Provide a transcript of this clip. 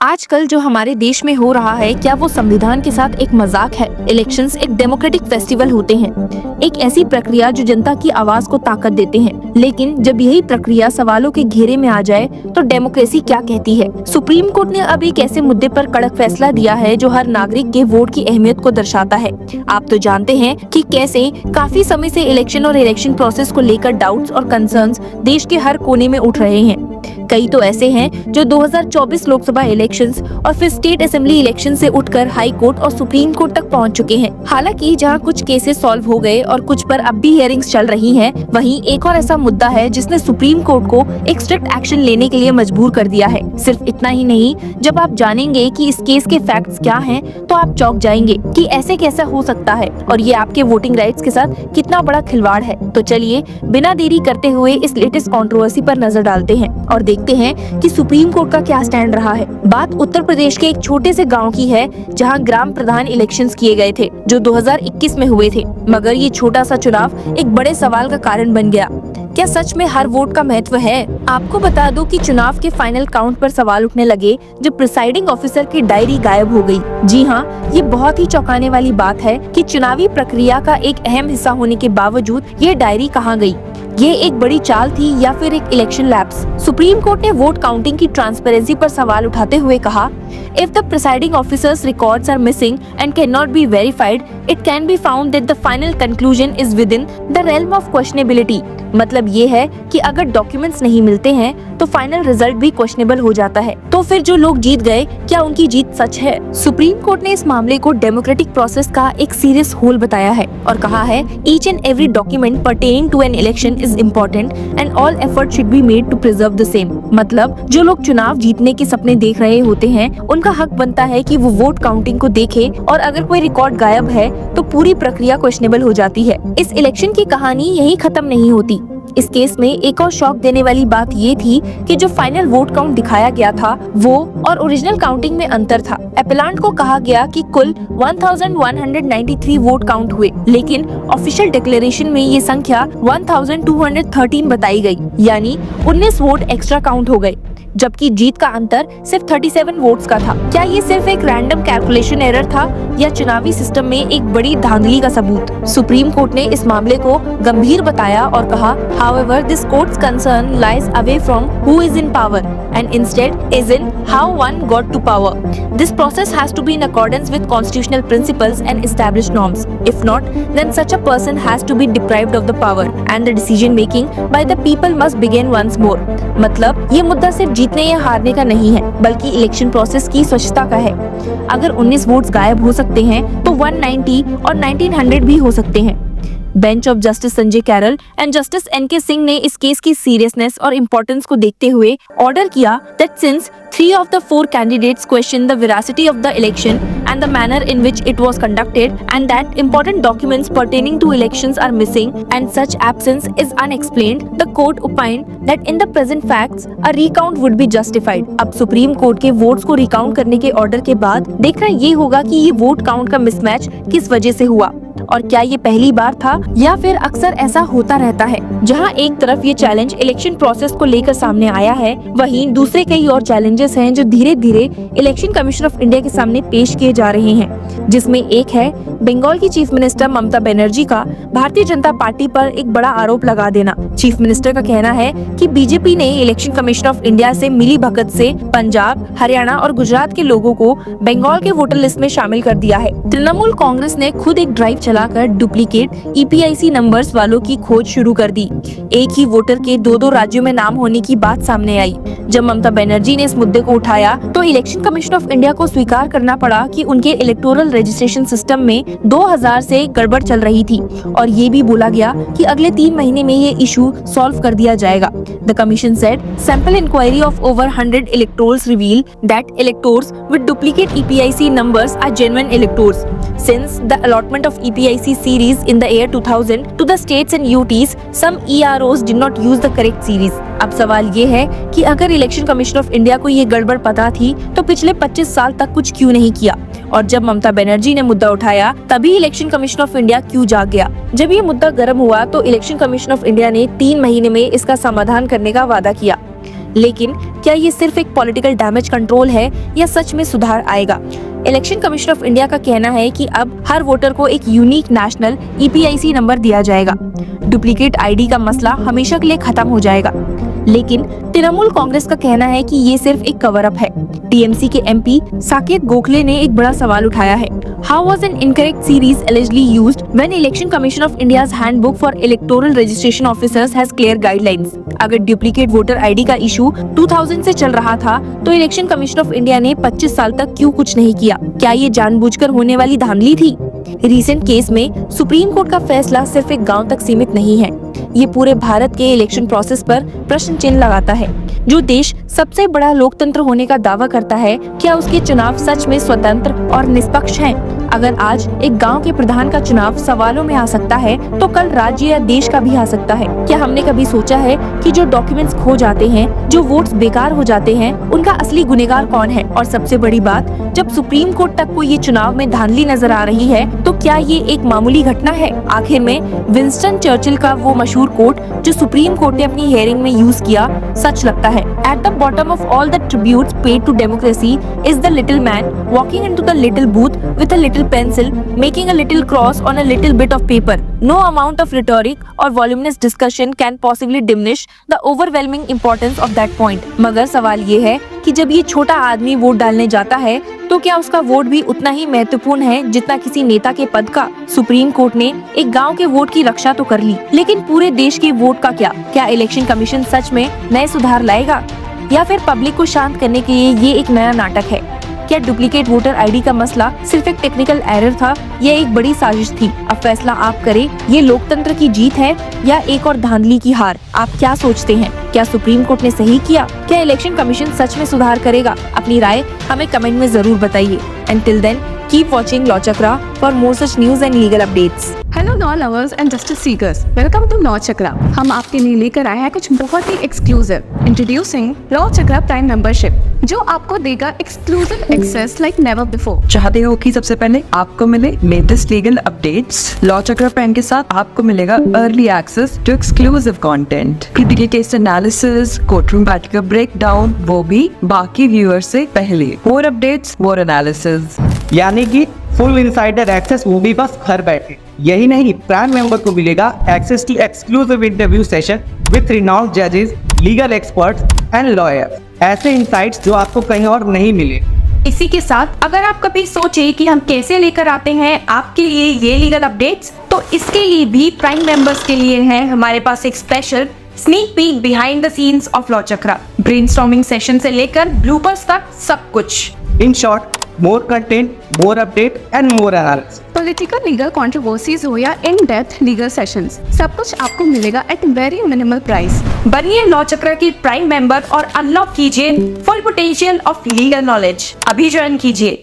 आजकल जो हमारे देश में हो रहा है, क्या वो संविधान के साथ एक मजाक है? इलेक्शंस एक डेमोक्रेटिक फेस्टिवल होते हैं, एक ऐसी प्रक्रिया जो जनता की आवाज को ताकत देते हैं। लेकिन जब यही प्रक्रिया सवालों के घेरे में आ जाए तो डेमोक्रेसी क्या कहती है? सुप्रीम कोर्ट ने अब एक ऐसे मुद्दे पर कड़क फैसला दिया है जो हर नागरिक के वोट की अहमियत को दर्शाता है। आप तो जानते हैं कि कैसे काफी समय से इलेक्शन और इलेक्शन प्रोसेस को लेकर डाउट्स और कंसर्न्स देश के हर कोने में उठ रहे हैं। कई तो ऐसे हैं जो 2024 लोकसभा इलेक्शंस और फिर स्टेट असेंबली इलेक्शन से उठकर हाई कोर्ट और सुप्रीम कोर्ट तक पहुंच चुके हैं। हालांकि जहां कुछ केसेस सॉल्व हो गए और कुछ पर अब भी हियरिंग्स चल रही हैं, वहीं एक और ऐसा मुद्दा है जिसने सुप्रीम कोर्ट को एक स्ट्रिक्ट एक्शन लेने के लिए मजबूर कर दिया है। सिर्फ इतना ही नहीं, जब आप जानेंगे कि इस केस के फैक्ट्स क्या हैं, तो आप चौंक जाएंगे कि ऐसे कैसा हो सकता है और ये आपके वोटिंग राइट्स के साथ कितना बड़ा खिलवाड़ है। तो चलिए बिना देरी करते हुए इस लेटेस्ट कंट्रोवर्सी पर नजर डालते हैं और देखते हैं कि सुप्रीम कोर्ट का क्या स्टैंड रहा है। बात उत्तर प्रदेश के एक छोटे से गांव की है जहां ग्राम प्रधान इलेक्शंस किए गए थे जो 2021 में हुए थे। मगर ये छोटा सा चुनाव एक बड़े सवाल का कारण बन गया। क्या सच में हर वोट का महत्व है? आपको बता दूं कि चुनाव के फाइनल काउंट पर सवाल उठने लगे जब प्रिसाइडिंग ऑफिसर की डायरी गायब हो गई। जी हाँ, ये बहुत ही चौंकाने वाली बात है कि चुनावी प्रक्रिया का एक अहम हिस्सा होने के बावजूद ये डायरी कहाँ गई? ये एक बड़ी चाल थी या फिर एक इलेक्शन लैप्स? सुप्रीम कोर्ट ने वोट काउंटिंग की ट्रांसपेरेंसी पर सवाल उठाते हुए कहा, if the presiding officers records are missing and can not be verified, it can be found that the final conclusion is within the realm of questionability. मतलब ये है कि अगर डॉक्यूमेंट्स नहीं मिलते हैं तो फाइनल रिजल्ट भी क्वेश्चनेबल हो जाता है। तो फिर जो लोग जीत गए, क्या उनकी जीत सच है? सुप्रीम कोर्ट ने इस मामले को डेमोक्रेटिक प्रोसेस का एक सीरियस होल बताया है और कहा है, each and every document pertaining to an election is important and all effort should be made to preserve the same. मतलब जो लोग चुनाव जीतने के सपने देख रहे होते हैं, उनका हक बनता है कि वो वोट काउंटिंग को देखे और अगर कोई रिकॉर्ड गायब है तो पूरी प्रक्रिया क्वेश्चनेबल हो जाती है। इस इलेक्शन की कहानी यही खत्म नहीं होती। इस केस में एक और शॉक देने वाली बात ये थी कि जो फाइनल वोट काउंट दिखाया गया था वो और ओरिजिनल काउंटिंग में अंतर था। एपेलांट को कहा गया कि कुल 1193 वोट काउंट हुए, लेकिन ऑफिशियल डिक्लेरेशन में ये संख्या 1213 बताई गई, यानी 19 वोट एक्स्ट्रा काउंट हो गए, जबकि जीत का अंतर सिर्फ 37 वोट्स का था। क्या ये सिर्फ एक रैंडम कैलकुलेशन एरर था या चुनावी सिस्टम में एक बड़ी धांधली का सबूत? सुप्रीम कोर्ट ने इस मामले को गंभीर बताया और कहा, however this court's concern lies away from who is in power and instead is in how one got to power. This process has to be in accordance with constitutional principles and established norms. If not, then such a person has to be deprived of the power and the decision making by the people must begin once more. मतलब ये मुद्दा सिर्फ जीतने या हारने का नहीं है, बल्कि इलेक्शन प्रोसेस की स्वच्छता का है। अगर 19 वोट्स गायब हो सकते हैं तो 190 और 1900 भी हो सकते हैं। Bench of justice Sanjay Karol and justice NK Singh ने इस केस की सीरियसनेस और इम्पोर्टेंस को देखते हुए ऑर्डर किया that since 3 of the 4 candidates question the veracity of the election and the manner in which it was conducted and that important documents pertaining to elections are missing and such absence is unexplained, the court opined that in the present facts a recount would be justified. अब supreme court के votes को recount करने के order के बाद देखना ये होगा कि ये वोट काउंट का मिसमैच किस वजह से हुआ और क्या ये पहली बार था या फिर अक्सर ऐसा होता रहता है। जहां एक तरफ ये चैलेंज इलेक्शन प्रोसेस को लेकर सामने आया है, वहीं दूसरे कई और चैलेंजेस हैं जो धीरे धीरे इलेक्शन कमीशन ऑफ इंडिया के सामने पेश किए जा रहे हैं, जिसमें एक है बंगाल की चीफ मिनिस्टर ममता बनर्जी का भारतीय जनता पार्टी पर एक बड़ा आरोप लगा देना। चीफ मिनिस्टर का कहना है कि बीजेपी ने इलेक्शन कमीशन ऑफ इंडिया से मिली भगत से पंजाब, हरियाणा और गुजरात के लोगों को बंगाल के वोटर लिस्ट में शामिल कर दिया है। तृणमूल कांग्रेस ने खुद एक ड्राइव चलाकर डुप्लीकेट ईपीआईसी नंबर्स वालों की खोज शुरू कर दी। एक ही वोटर के 2 राज्यों में नाम होने की बात सामने आई। जब ममता बनर्जी ने इस मुद्दे को उठाया तो इलेक्शन कमीशन ऑफ इंडिया को स्वीकार करना पड़ा कि उनके इलेक्टोरल रजिस्ट्रेशन सिस्टम में 2000 से गड़बड़ चल रही थी और ये भी बोला गया कि अगले 3 महीने में ये इशू सॉल्व कर दिया जाएगा। The commission said sample inquiry of over 100 electors reveal that electors with duplicate EPIC numbers are genuine electors. Since the allotment of EPIC series in the year 2000 to the states and UTs, some EROs did not use the correct series. अब सवाल ये है कि अगर election commission of India को ये गड़बड़ पता थी तो पिछले 25 साल तक कुछ क्यों नहीं किया? और जब ममता बनर्जी ने मुद्दा उठाया तभी इलेक्शन कमीशन ऑफ इंडिया क्यों जाग गया? जब ये मुद्दा गर्म हुआ तो इलेक्शन कमीशन ऑफ इंडिया ने 3 महीने में इसका समाधान करने का वादा किया। लेकिन क्या ये सिर्फ एक पॉलिटिकल डैमेज कंट्रोल है या सच में सुधार आएगा? इलेक्शन कमीशन ऑफ इंडिया का कहना है कि अब हर वोटर को एक यूनिक नेशनल EPIC नंबर दिया जाएगा। डुप्लीकेट ID का मसला हमेशा के लिए खत्म हो जाएगा। लेकिन तृणमूल कांग्रेस का कहना है कि ये सिर्फ एक कवर अप है। TMC के MP साकेत गोखले ने एक बड़ा सवाल उठाया है। How was an incorrect series allegedly used when Election Commission of India's Handbook for Electoral Registration Officers has clear guidelines? अगर डुप्लीकेट वोटर ID का इशू 2000 से चल रहा था, तो इलेक्शन कमीशन ऑफ इंडिया ने 25 साल तक क्यों कुछ नहीं किया? क्या ये जानबूझकर होने वाली धांधली थी? रिसेंट केस में सुप्रीम कोर्ट का फैसला सिर्फ एक गांव तक सीमित नहीं है। ये पूरे भारत के इलेक्शन प्रोसेस पर प्रश्न चिन्ह लगाता है। जो देश सबसे बड़ा लोकतंत्र होने का दावा करता है, क्या उसके चुनाव सच में स्वतंत्र और निष्पक्ष हैं? अगर आज एक गांव के प्रधान का चुनाव सवालों में आ सकता है, तो कल राज्य या देश का भी आ सकता है। क्या हमने कभी सोचा है कि जो डॉक्यूमेंट्स खो जाते हैं, जो वोट्स बेकार हो जाते हैं, उनका असली गुनहगार कौन है? और सबसे बड़ी बात, जब सुप्रीम कोर्ट तक को ये चुनाव में धांधली नजर आ रही है, तो क्या ये एक मामूली घटना है? आखिर में विंस्टन चर्चिल का वो मशहूर कोट जो सुप्रीम कोर्ट ने अपनी हियरिंग में यूज किया, सच लगता है। At the bottom of all the tributes paid to democracy is the little man walking into the little booth with a little pencil, making a little cross on a little bit of paper. No amount of rhetoric or voluminous discussion can possibly diminish the overwhelming importance of that point. मगर सवाल ये है कि जब ये छोटा आदमी vote डालने जाता है, तो क्या उसका वोट भी उतना ही महत्वपूर्ण है जितना किसी नेता के पद का? सुप्रीम कोर्ट ने एक गांव के वोट की रक्षा तो कर ली, लेकिन पूरे देश के वोट का क्या? क्या इलेक्शन कमीशन सच में नए सुधार लाएगा, या फिर पब्लिक को शांत करने के लिए ये एक नया नाटक है? क्या डुप्लीकेट वोटर ID का मसला सिर्फ एक टेक्निकल एरर था या एक बड़ी साजिश थी? अब फैसला आप करें, ये लोकतंत्र की जीत है या एक और धांधली की हार? आप क्या सोचते हैं? क्या सुप्रीम कोर्ट ने सही किया? क्या इलेक्शन कमीशन सच में सुधार करेगा? अपनी राय हमें कमेंट में जरूर बताइए। Until then, keep watching Law Chakra for more such news and legal updates. Hello law lovers and justice seekers, welcome to Law Chakra. हम आपके लिए लेकर आए हैं कुछ बहुत ही exclusive. Introducing Law Chakra Prime membership, जो आपको देगा exclusive access like never before. चाहते हो कि सबसे पहले आपको मिले latest legal updates? Law Chakra Prime के साथ आपको मिलेगा early access to exclusive content, critical case analysis, courtroom battle का ब्रेकडाउन, वो भी बाकी व्यूअर्स से पहले। मोर अपडेट्स, मोर एनालिसिस, यानी कि फुल इनसाइडर एक्सेस, वो भी बस घर बैठे। यही नहीं, प्राइम मेंबर को मिलेगा access to exclusive interview session with renowned जजेस, लीगल एक्सपर्ट्स एंड लॉयर्स। ऐसे इनसाइट्स जो आपको कहीं और नहीं मिले। इसी के साथ अगर आप कभी सोचे कि हम कैसे लेकर आते हैं आपके लिए ये लीगल अपडेट्स, तो इसके लिए भी प्राइम मेंबर्स के लिए है हमारे पास एक special sneak peek behind the scenes of law chakra. Brainstorming session से लेकर ब्लूपर्स तक सब कुछ। In short, more content, more update and more analysis. Political legal controversies हो या इन डेप्थ लीगल सेशंस, सब कुछ आपको मिलेगा एट वेरी मिनिमल प्राइस। बनिए लॉ चक्र की प्राइम मेंबर और अनलॉक कीजिए full potential of legal knowledge. अभी ज्वाइन कीजिए।